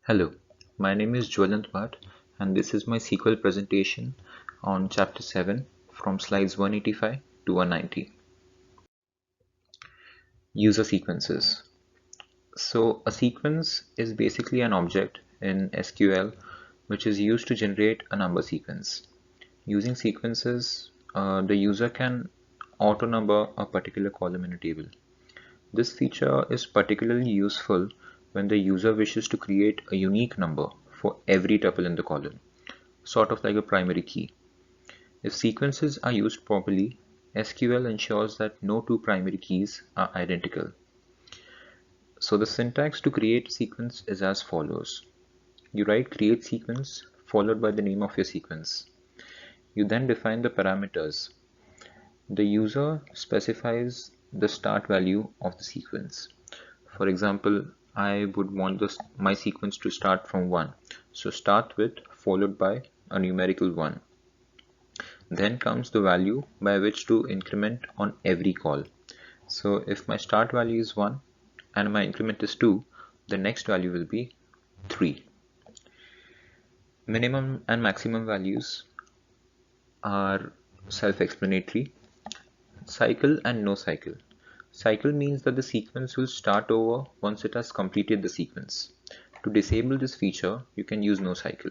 Hello, my name is Jwalant Bhatt and this is my SQL presentation on Chapter 7 from slides 185 to 190. User sequences. So a sequence is basically an object in SQL which is used to generate a number sequence. Using sequences, the user can auto-number a particular column in a table. This feature is particularly useful when the user wishes to create a unique number for every tuple in the column, sort of like a primary key. If sequences are used properly, SQL ensures that no two primary keys are identical. So the syntax to create a sequence is as follows. You write create sequence followed by the name of your sequence. You then define the parameters. The user specifies the start value of the sequence. For example, I would want my sequence to start from 1. So start with followed by a numerical 1. Then comes the value by which to increment on every call. So if my start value is 1 and my increment is 2, the next value will be 3. Minimum and maximum values are self-explanatory. Cycle and no cycle. Cycle means that the sequence will start over once it has completed the sequence. To disable this feature, you can use no cycle.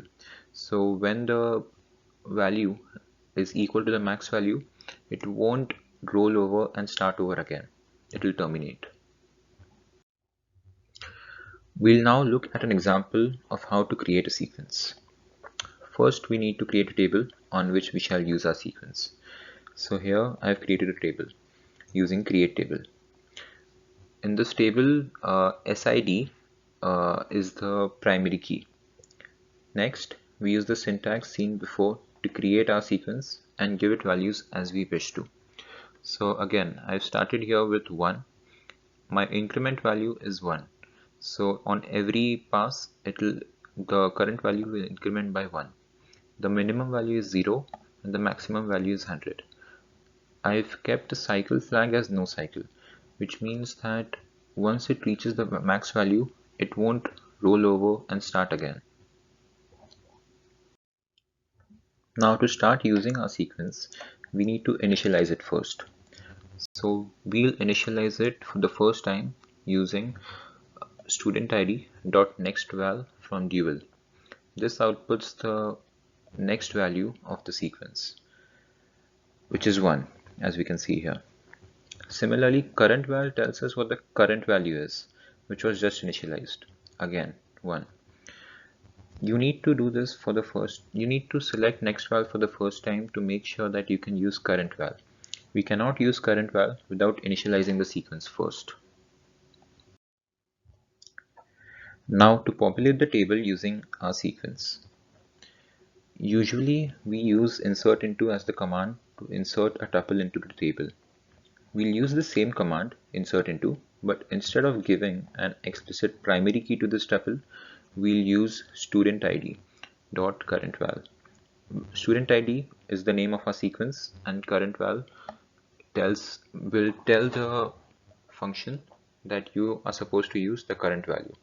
So when the value is equal to the max value, it won't roll over and start over again. It will terminate. We'll now look at an example of how to create a sequence. First, we need to create a table on which we shall use our sequence. So here I have created a table using create table. In this table, SID is the primary key. Next, we use the syntax seen before to create our sequence and give it values as we wish to. So again, I've started here with 1. My increment value is 1. So on every pass, the current value will increment by 1. The minimum value is 0 and the maximum value is 100. I've kept the cycle flag as no cycle, which means that once it reaches the max value, it won't roll over and start again. Now to start using our sequence, we need to initialize it first. So we'll initialize it for the first time using student id dot next val from dual. This outputs the next value of the sequence, which is 1, as we can see here. Similarly, current val tells us what the current value is, which was just initialized. Again, 1. You need to do this for the first. You need to select next val for the first time to make sure that you can use current val. We cannot use current val without initializing the sequence first. Now to populate the table using our sequence. Usually we use insert into as the command to insert a tuple into the table. We'll use the same command insert into, but instead of giving an explicit primary key to this tuple, we'll use student id dot current val. Student id is the name of our sequence and current val will tell the function that you are supposed to use the current value.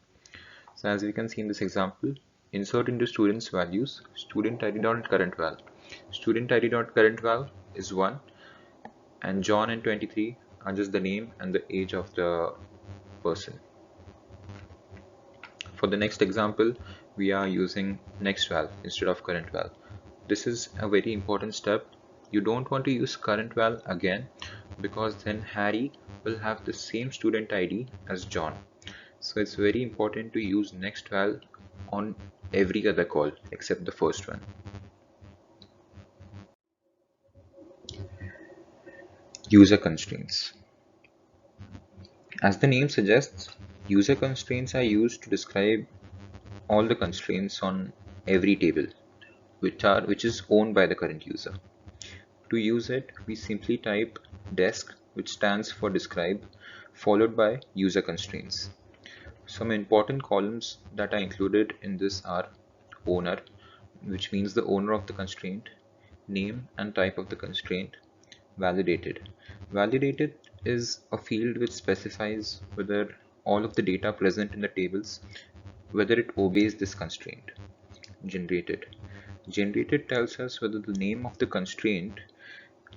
So as we can see in this example, insert into students values student id dot current val. Student id dot current val is 1 and John and 23 are just the name and the age of the person. For the next example, we are using next val instead of current val. This is a very important step. You don't want to use current val again because then Harry will have the same student ID as John. So it's very important to use next val on every other call except the first one. User constraints. As the name suggests, user constraints are used to describe all the constraints on every table which is owned by the current user. To use it, we simply type desc, which stands for describe, followed by user constraints. Some important columns that are included in this are owner, which means the owner of the constraint, name and type of the constraint, validated. Validated is a field which specifies whether all of the data present in the tables whether it obeys this constraint. Generated. Generated tells us whether the name of the constraint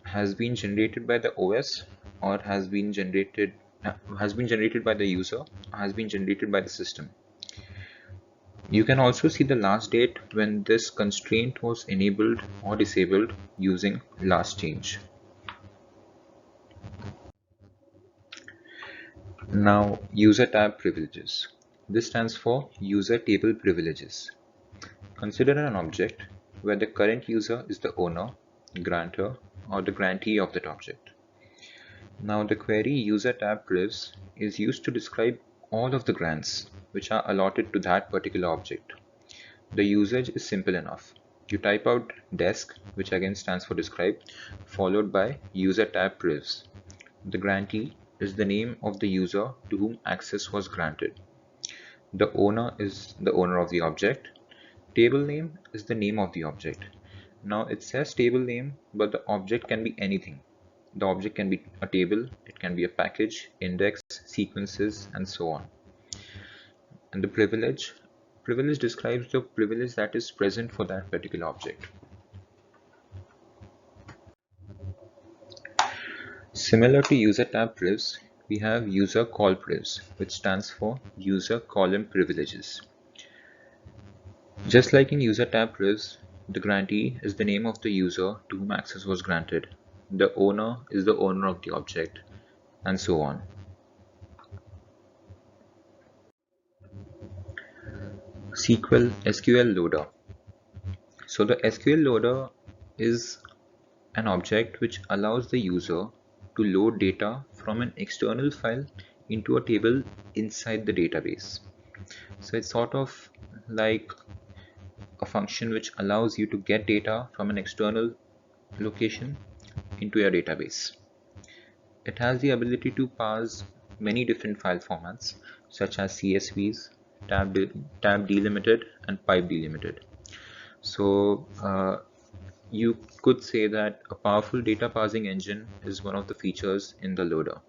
has been generated by the OS or has been generated by the user, or has been generated by the system. You can also see the last date when this constraint was enabled or disabled using last change. Now, user tab privileges. This stands for user table privileges. Consider an object where the current user is the owner, grantor, or the grantee of that object. Now, the query user tab privs is used to describe all of the grants which are allotted to that particular object. The usage is simple enough. You type out desk, which again stands for describe, followed by user tab privs. The grantee is the name of the user to whom access was granted. The owner is the owner of the object. Table name is the name of the object. Now it says table name, but the object can be anything. The object can be a table, it can be a package, index, sequences, and so on. And the privilege describes the privilege that is present for that particular object. Similar to user tab privs, we have user call privs, which stands for user column privileges. Just like in user tab privs, the grantee is the name of the user to whom access was granted. The owner is the owner of the object, and so on. SQL loader. So the SQL loader is an object which allows the user to load data from an external file into a table inside the database. So it's sort of like a function which allows you to get data from an external location into your database. It has the ability to parse many different file formats such as CSVs, tab delimited, and pipe delimited. So you could say that a powerful data parsing engine is one of the features in the loader.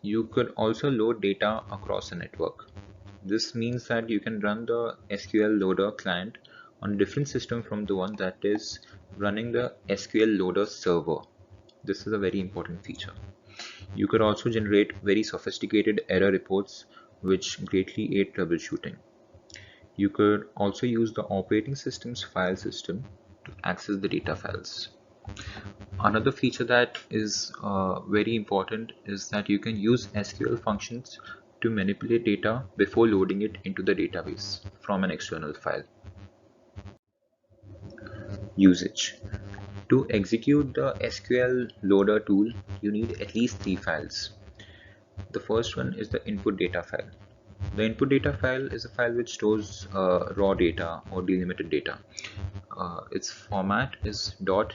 You could also load data across a network. This means that you can run the SQL loader client on a different system from the one that is running the SQL loader server. This is a very important feature. You could also generate very sophisticated error reports which greatly aid troubleshooting. You could also use the operating system's file system to access the data files. Another feature that is very important is that you can use SQL functions to manipulate data before loading it into the database from an external file. Usage. To execute the SQL loader tool, you need at least 3 files. The first one is the input data file. The input data file is a file which stores raw data or delimited data. Its format is .dat.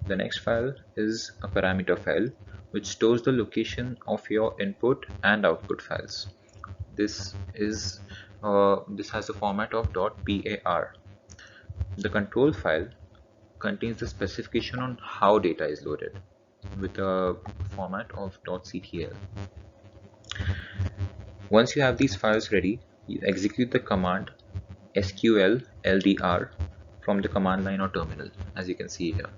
The next file is a parameter file which stores the location of your input and output files. This has the format of .par. The control file contains the specification on how data is loaded with a format of .ctl. Once you have these files ready, you execute the command SQL LDR from the command line or terminal, as you can see here.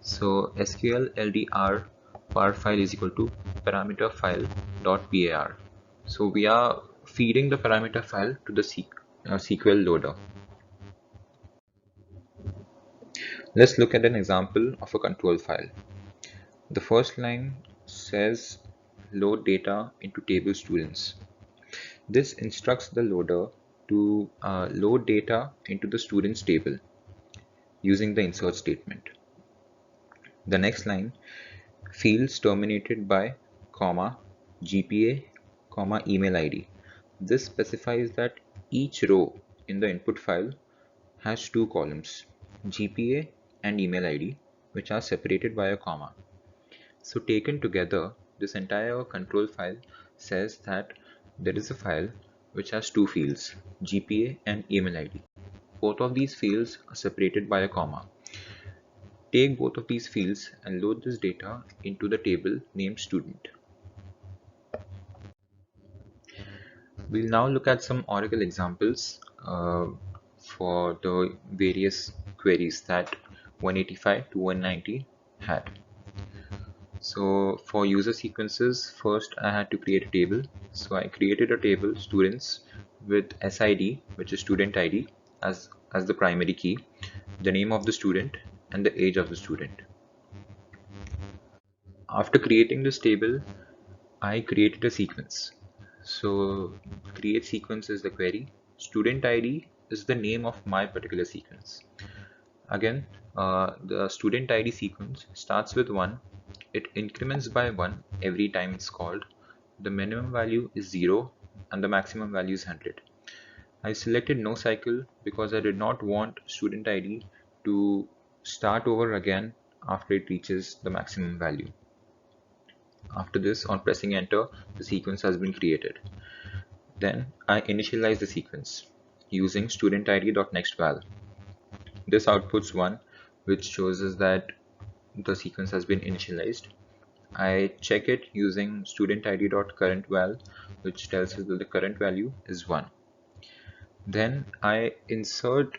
So SQL LDR par file is equal to parameter file .par. So we are feeding the parameter file to the SQL loader. Let's look at an example of a control file. The first line says load data into table students. This instructs the loader to load data into the students table using the insert statement. The next line, fields terminated by comma GPA comma email ID. This specifies that each row in the input file has 2 columns, GPA and email ID, which are separated by a comma. So taken together, this entire control file says that there is a file which has 2 fields, GPA and email ID. Both of these fields are separated by a comma. Take both of these fields and load this data into the table named student. We'll now look at some Oracle examples for the various queries that 185 to 190 had. So for user sequences, first I had to create a table. So I created a table students with SID, which is student ID, as the primary key, the name of the student, and the age of the student. After creating this table, I created a sequence. So create sequence is the query. Student ID is the name of my particular sequence. Again, the student ID sequence starts with 1. It increments by 1 every time it's called. The minimum value is 0 and the maximum value is 100. I selected no cycle because I did not want student ID to start over again after it reaches the maximum value. After this, on pressing enter, the sequence has been created. Then I initialize the sequence using studentid.nextVal. This outputs 1, which shows us that the sequence has been initialized. I check it using studentid.currentVal, which tells us that the current value is 1. Then I insert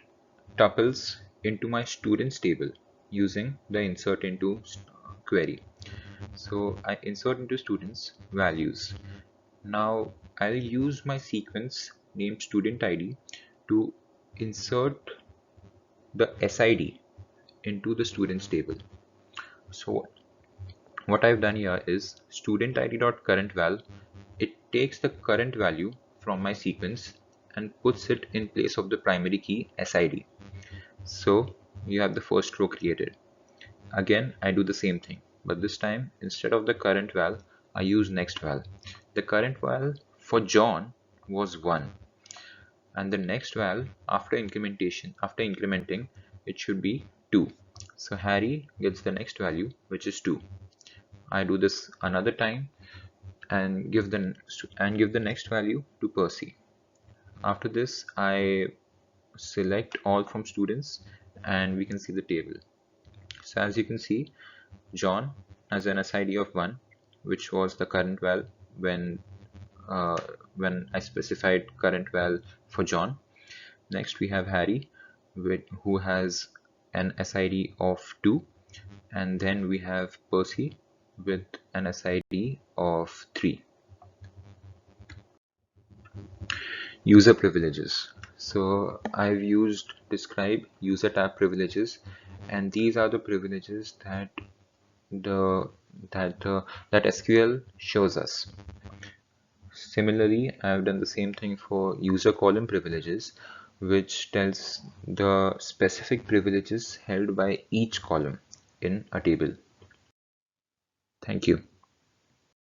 tuples into my students table using the insert into query. So I insert into students values. Now I'll use my sequence named student ID to insert the SID into the students table. So what I've done here is student ID.currentVal. It takes the current value from my sequence and puts it in place of the primary key SID. So you have the first row created. Again, I do the same thing, but this time instead of the current val, I use next val. The current val for John was 1, and the next val after incrementing, it should be 2. So Harry gets the next value, which is 2. I do this another time and give the next value to Percy. After this, I select all from students, and we can see the table. So as you can see, John has an SID of 1, which was the current val uh, when I specified current val for John. Next we have Harry, who has an SID of 2, and then we have Percy with an SID of 3. User privileges. So I've used describe user tab privileges, and these are the privileges the that SQL shows us. Similarly, I've done the same thing for user column privileges, which tells the specific privileges held by each column in a table. Thank you.